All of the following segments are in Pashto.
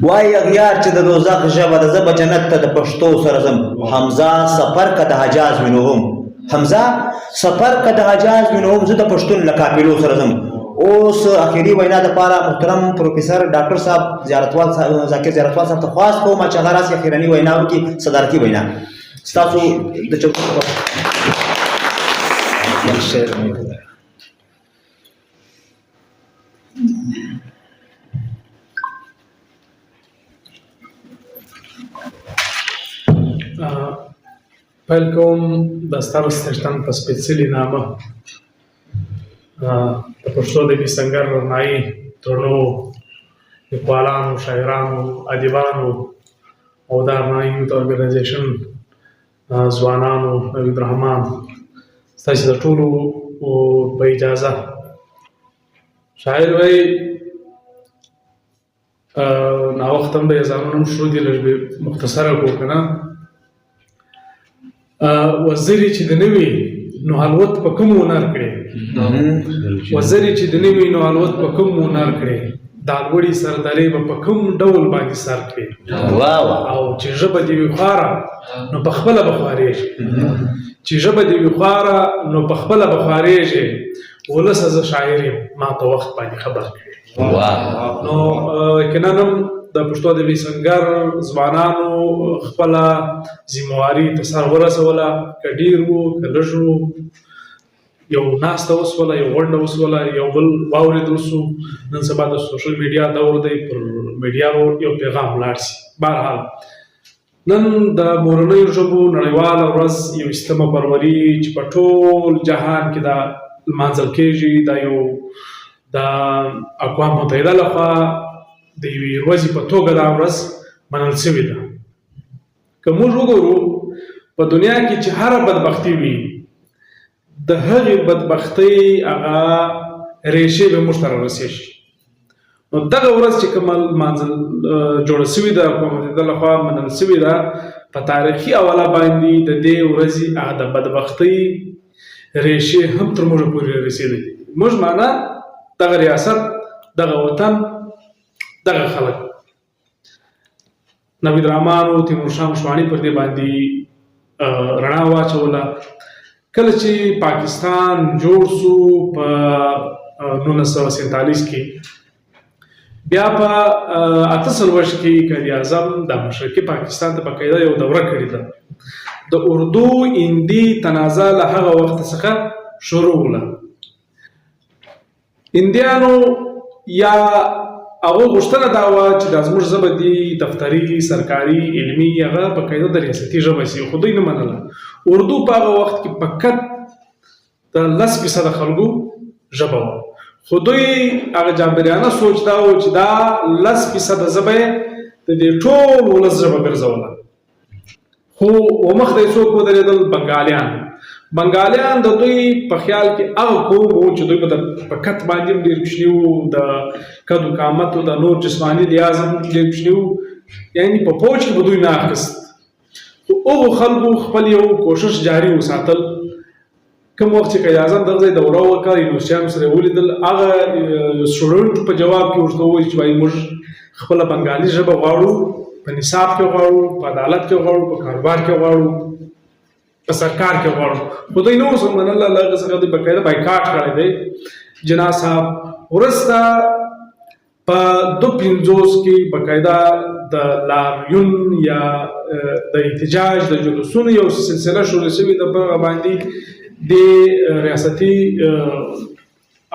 وای اغیار چې د دوزخ ژبه ده زه به جنت ته د پښتو سره ځم حمزه سفر که د حجاز وینوهم حمزه سفر که د حجاز وینوهم زه د پښتون له قافلو سره ځم. اوس اخري وینا دپاره محترم پروفیسر ډاکټر صاحب زیارتوال صاحب ذاکر زیارتوال صاحب ته خواست کوم چې هغه راسي اخرني وینا وکړي صدارتي وینا ستاسو د چوکۍ پیل کوم د ستاسو څښتن په سپېڅلي نامه د پښتو ادبي سنګر رڼایي ترڼو لیکوالانو شاعرانو ادیبانو او د رڼایي یوت ارګنایزیشن ځوانانو نوید رحمان ستاسو د ټولو په اجازه شاعر وایي ناوخته هم د اذانونو هم شروع دي لږ مختصره کړو که نه وزرې چې د نه وي نو الوت په کوم هنر کړې وزرې چې د نه وي نو الوت په کوم هنر کړې دا لوړې سردارې به په کوم ډول باندې سر کړې او چې ژبه دې وي خواره نو په خپله به خوارېږي چې ژبه دې وي خواره نو په خپله به خوارېږي ولسه زه شاعر یم ما ته وخت باندې خبر کړې نو یقینا هم د پښتو ادبي سنګر ځوانانو خپله ذمهواري ته سر ورسوله که ډېر وو که لږ وو یو ناسته وسوله یو غونډه وسوله یو بل واورېدل سو نن سبا د سوشل میډیا دور دی پر میډیا یو پیغام ولاړ سي بهرحال نن د مورنیو ژبو نړیواله ورځ 21 فروري چې په ټول جهان کې دا لمانځل کېږي دا یو د اقوام متحده لخوا د یوې ورځې په توګه دا ورځ منل شوې ده که موږ وګورو په دنیا کې چې هره بدبختي وي د هغې بدبختۍ هغه ریښې به موږ ته رارسېږي نو دغه ورځ چې کومه لمانځل جوړه شوې ده اقوام متحده لخوا منل شوې ده په تاریخي حواله باندې د دې ورځې هغه د بدبختۍ ریښې هم تر موږ پورې رسېدلي موږ معنا دغه ریاست دغه وطن دغه خلک نوید رحمان او تیمورشاه مشواڼي پر دې باندې رڼا واچوله کله چې پاکستان جوړ سو په 1947 کې بیا په 48 کې قائد اعظم د مشرقي پاکستان ته باقاعده یو دوره کړې ده د اردو هندي تنازع له هغه وخت څخه شروع وله هندیانو یا هغه غوښتنه دا وه چې دا زموږ ژبه دي دفتري سرکاري علمي هغه باقاعده د ریاستي ژبه شي خو دوی نه منله اردو په هغه وخت کې فقط د 10% خلکو ژبه وه خو دوی هغه جابریانه سوچ دا و چې دا 10% ژبه د دې ټول ولس ژبه ګرځوله خو ومخ ته څوک ودرېدل بنګالیان د دوی په خیال کې هغه قوم و چې دوی به په کت باندې ډېر کوچني وو د قد و قامت او د نور جسماني لحاظ هم ډېر کوچني وو یعنې په فوج کې به دوی نه اخیست خو هغو خلکو خپل یو کوشش جاري وساتل کوم وخت چې قائد اعظم دغه ځای دوره وکړه یونیورسټیانو سره یې ولیدل هغه سټوډنټ په جواب کې ورته وویل چې وایي موږ خپله بنګالي ژبه غواړو په نصاب کې غواړو په عدالت کې غواړو په کاروبار کې غواړو په سرکار کې غواړو خو دوی نه ورسره منله له هغه څخه دوی باقاعده بایکاټ کړی دی جناح صاحب وروسته په 2050 کې باقاعده د لاریون یا د احتجاج د جلوسونو یو سلسله شروع شوې ده په هغه باندې د ریاستي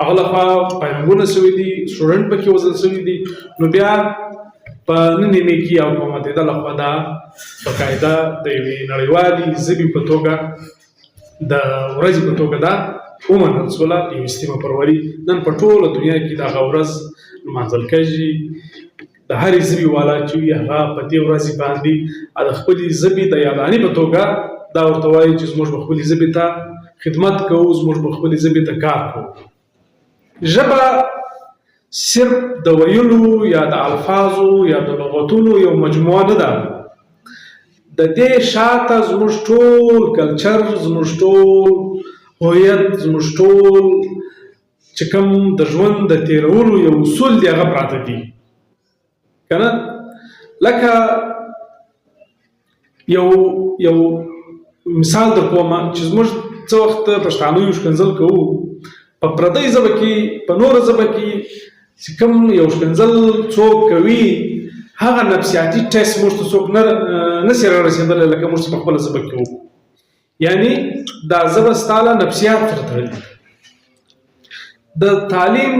هغه لخوا پیغامونه شوي دي سټوډنټ پکې وژل شوي دي نو بیا په نن نیمه کې اقوام متحده لخوا دا باقاعده د یوې نړیوالې ژبې په توګه د ورځې په توګه دا ومنل شوله 21 فروري نن په ټوله دنیا کې دغه ورځ لمانځل کېږي د هرې ژبې والا چې وي هغه په دې ورځې باندې د خپلې ژبې د یادانې په توګه دا ورته وایي چې زموږ به خپلې ژبې ته خدمت کوو زموږ به خپلې ژبې ته کار کوو ژبه صرف د ویلو یا د الفاظو یا د لغتونو یو مجموعه نه ده د دې شاته زموږ ټول کلچر زموږ ټول هویت زموږ ټول چې کوم د ژوند د تیرولو یو اصول دی هغه پراته دي که نه لکه یو مثال در کوم چې زموږ څه وخت پښتانه یو ښکنځل کوو په پردۍ ژبه کې په نوره ژبه کې چې کوم یو ښکنځل څوک کوي هغه نفسیاتي ټیسټ موږ ته څوک نشي رارسېدلی لکه موږ چې په خپله ژبه کې وکړو. یعنی دا ژبه ستا له نفسیات سره تړلې ده. د تعلیم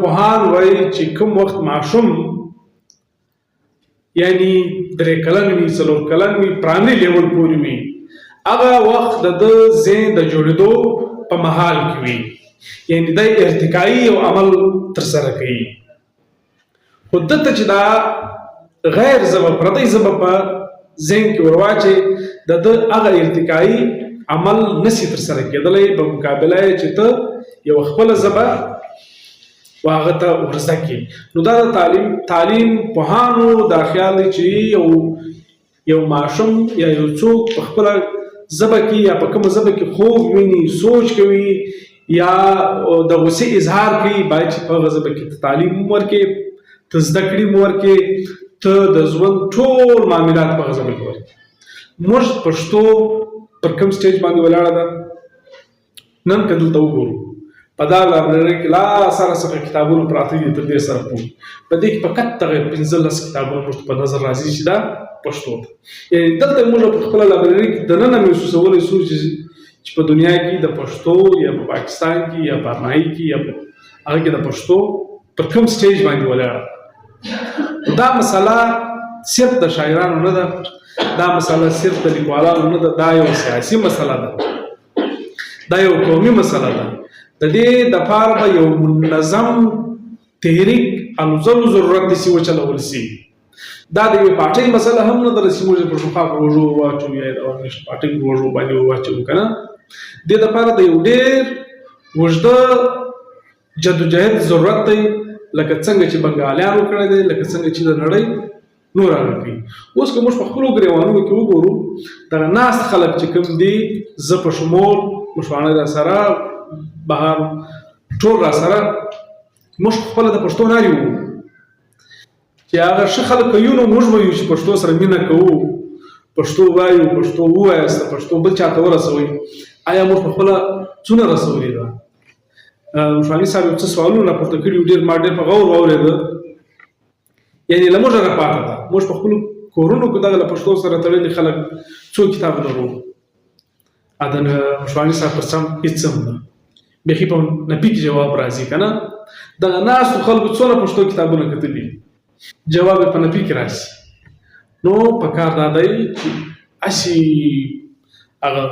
پوهان وایي چې کوم وخت ماشوم یعنی 3 کلن وي 4 کلن وي پرایمري لیول پورې وي هغه وخت د ذهن د جوړېدو په مهال کې وي، یعنی د ارتقایي او عمل ترسره کوي. خو دلته چې دا غیر ژبه پردۍ ژبه په ذهن کې ورواچي د هغه ارتقایي عمل نشي ترسره کېدلی په مقابله چې ته یو خپله ژبه واغه ته ورزده کې. نو دا د تعلیم پوهانو دا خیال دی چې یو ماشوم یا یو څوک په خپله ژبه کې یا په کومه ژبه کې خوب ویني، سوچ کوي یا د غصې اظهار کوي، باید چې په هغه ژبه کې ته تعلیم ورکړې، ته زده کړې ورکړې، ته د ژوند ټول معاملات په هغه ژبه کې ورکړې. موږ پښتو پر کوم سټیج باندې ولاړه ده نن که دلته وګورو په دا لایبرري کې لا سره څخه کتابونه پراته دي تر دې سره پورې په دې کې فقط دغه 15 کتابونه موږ په نظر راځي چې دا پښتو ده. یعنې دلته موږ په خپله لایبرري کې دننه محسوسولی شو چې په دنیا کې د پښتو یا په پاکستان کې یا په ارنایي کې یا هغه کې د پښتو پر کوم سټیج باندې ولاړه. دا مسله صرف د شاعرانو نه ده، دا مسله صرف د لیکوالانو نه ده، دا یو سیاسي مسله ده، دا یو قومي مسله ده. د دې دپاره به یو منظم تحریک الوزلو ضرورت دی چې وچلول سي. دا د یوې پارټۍ مسله هم نه ده چې موږ یې پښتونخوا په روژو وواچوو یا د پارټۍ په روژو باندې وواچوو که نه. دې دپاره د یو ډېر اوږده جدوجهد ضرورت دی، لکه څنګه چې بنګالیانو کړی دی، لکه څنګه چې د نړۍ نور هغه کوي. اوس که موږ په خپلو ګریوانونو کې وګورو دغه ناست خلک چې کوم دي، زه په شمول مشواڼه را سره بهر ټول را سره موږ خپله د پښتو ناري وو چې هغه ښه خلک یو نو موږ وایو چې پښتو سره مینه کوو، پښتو وایو، پښتو ووایاست، پښتو بل چاته ورسوئ. آیا موږ په خپله څونه رسولې ده؟ مشواني صاحب یو څه سوالونه راپورته کړي ډېر ما ډېر په غور واورېده. یعنې له موږه راپاته ده موږ په خپلو کورونو کې دغه له پښتو سره تړلي خلک څو کتاب لرو. د مشواني صاحب پر سم هېڅ هم نه، بیخي په نفي کې جواب راځي که نه. دغه ناستو خلکو څونه پښتو کتابونه کتلي جواب یې په نفي کې راځي. نو پکار دا دی چې هسې هغه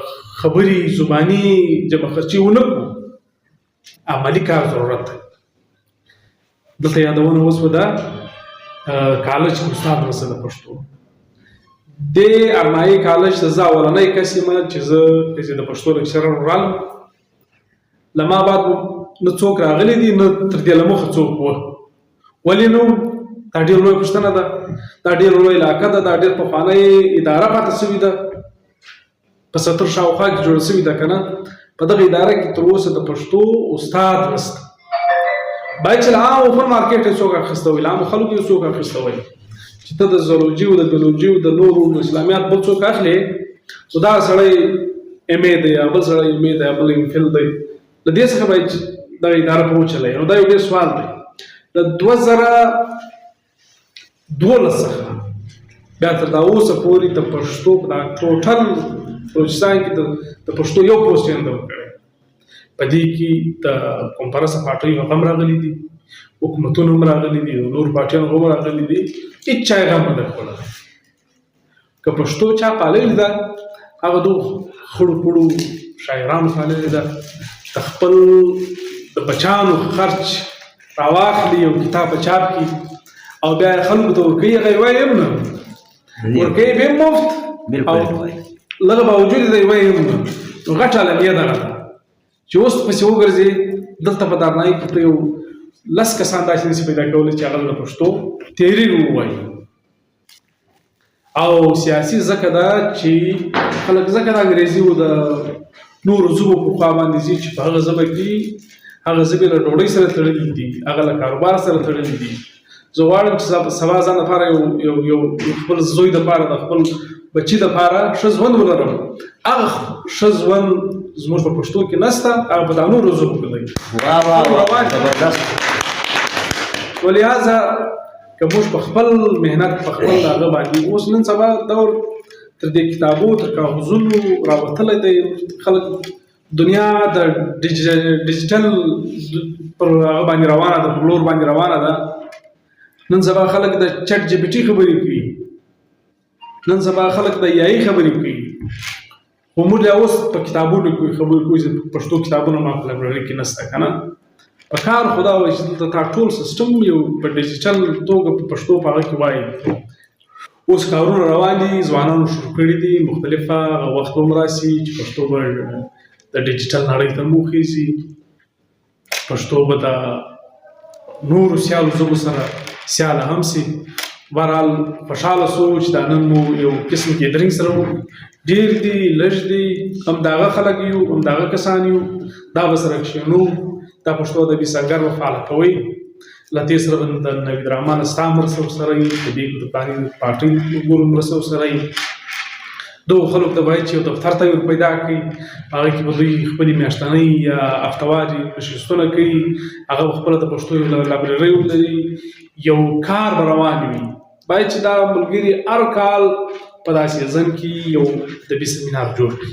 خبرې زباني جمع خرچي ونه کړو، عملي کار ضرورت دی. دلته یادونه وشوه ده کالج کې استاد رسه د پښتو دې ارنایي کالج ته زه اولنی کس یم چې زه د پښتو لیکچرر ورالم. له ما بعد نه څوک راغلی دي نه تر دې له مخه څوک وه. ولې نو دا ډېر لویه پوښتنه ده، دا ډېر لویه علاقه ده، دا ډېر پخوانۍ اداره پاتې شوې ده، په 70 شاوخوا کې جوړه شوې ده که نه. په دغه اداره کې تر اوسه د پښتو استاد نشته. باید چې له عامو فن مارکېټ یې څوک اخیسته وي، له عامو خلکو یې څوک اخیسته وي چې ته د زولوجي او د بیولوجي او د نورو اسلامیات بل څوک اخلې نو دا سړی ایم ای دی یا بل سړی ایم ای دی یا بل ایم فل دی. له دې څخه باید دغه اداره په وچلوي. نو دا یو ډېر سوال دی. د 2012 څخه بیا تر دا اوسه پورې د پښتو په دا ټوټل بلوچستان کې د پښتو یو پوسټ یې نه ده ورکړی. په دې کې د کنفرانس پارټیو هم راغلي دي، حکومتونه هم راغلي دي، نور پارټیان هم راغلي دي، هېڅ چا یې غم نه ده کړی. که پښتو چا پاللې ده هغه دو خړو پړو شاعرانو پاللې ده، د خپل د بچیانو خرچ راواخلي یو کتاب په چاپ کړي او بیا یې خلکو ته ورکوي، هغه یې وایي هم نه ورکوي به مفت او لږه باوجود یې دی وایي هم نه. نو غټه علمیه دغه ده چې اوس پسې وګرځې دلته په دارنایي کې ته یو 10 کسان داسې نشي پیدا کولی چې هغه د پښتو تحریر ووایي. او سیاسي ځکه ده چې خلک ځکه د انګریزي او د نورو ژبو په خوا باندې ځي چې په هغه ژبه کې هغه ژبې له ډوډۍ سره تړلي دي، هغه له کاروبار سره تړلي دي. زه غواړم چې سبا ځان لپاره یو خپل زوی دپاره د خپل بچي دپاره ښه ژوند ولرم. هغه ښه ژوند زموږ په پښتو کې نشته، هغه په دا نورو ژبو کې دی. ولهذا که موږ په خپل محنت په خپل هغه باندې اوس نن سبا دور تر دې کتابو تر کاغذونو راوتلی دی، خلک دنیا د ډیجیټل پر هغه باندې روانه ده، په لور باندې روانه ده. نن سبا خلک د چټ جی پی ټي خبرې کوي، نن سبا خلک د AI خبرې کوي، خو موږ اوس په کتابونو کې خبرې کوو چې پښتو کتابونه ما په لایبرري کې نشته که نه. په کار خدا وایي چې دلته تا ټول سیسټم یو په ډیجیټل توګه په پښتو په هغه کې وایي. اوس کارونه روان دي، ځوانانو شروع کړي دي، مختلفه وخت به هم راسي چې پښتو به د ډیجیټل نړۍ ته هم وخېږي، پښتو به د نورو سیالو ژبو سره سیاله هم سي. بهرحال خوشحاله سو چې دا نن مو یو قسم ګیدرینګ سره وکړو. ډېر دي لږ دي، همدغه خلک یو، همدغه کسان یو، دا به سره کښېنو، دا پښتو ادبي سنګر به فعاله کوئ. له دې سره به د نوید رحمان ستا مرسته ورسره وي، د دې د پاني پارټۍ ګورو مرسته ورسره وي. دغو خلکو ته باید چې یو دفتر ته ور پیدا کړي، هغه کې به دوی خپلې میاشتنۍ یا هفتواري نشستونه کوي، هغه به خپله د پښتو یو لایبرري ولري، یو کار به روان وي. باید چې دا ملګري هر کال په داسې ځن کې یو ادبي سیمینار جوړ کړي.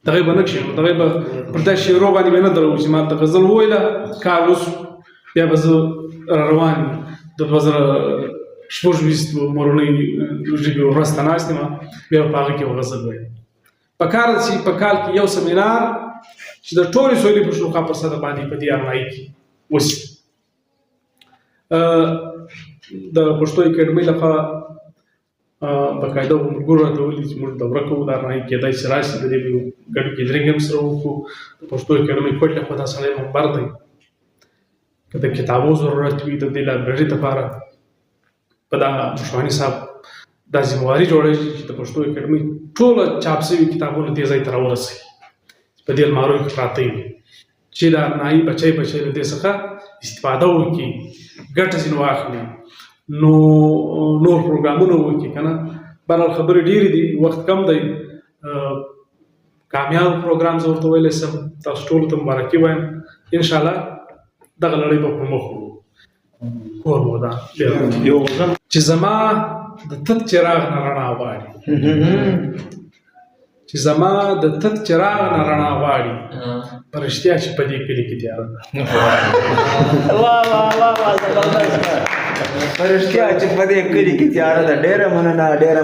دغه به نه کښېنو، دغه به پر دا شعرو باندې به نه درو چې ما ته غزل وویله، کار وسو، بیا به زه را روان یم د 2026 مورنۍ ژبې ورځ ته ناست یم، بیا به په هغه کې یو غزل ویل. پکار ده چې په کال کې یو سیمینار چې د ټولې سویلي پښتونخوا پر سطح باندې په دې ارمایي کې وسي. د پښتو اکاډمۍ لخوا باقاعده ملګرو راته ویلي چې موږ دوره کوو، دا ارمایي کېدای شي راشي، د دې به یو ګډ ګیدرینګ هم سره وکړو. د پښتو اکاډمۍ کوټ لخوا دا سړی منبر دی، که د کتابو ضرورت وي د دې لایبرري دپاره په دا مشواني صاحب دا ذمواري جوړوي چې د پښتو اکاډمۍ ټوله چاپ شوي کتابونه دې ځای ته راورسوي، په دې الماریو کې پراته وي، چې د ارنایي بچی له دې څخه استفاده وکړي، ګټه ځینې واخلي، نو نور پروګرامونه وکړي که نه. بهرحال خبرې ډېرې دي، وخت کم دی. کامیاب پروګرام زه ورته ویلی شم، تاسو ټولو ته مبارکي وایم. انشاءالله دغه لړۍ به پر مخ وړو. کور مو ودان چې زما د تت چراغ نه رڼا غواړي، چې زما د تت چراغ نه رڼا غواړي، په رښتیا چې په دې کلي کې تیاره ده. په رښتیا چې په دې کلي کې تیاره ده. ډېره مننه، ډېره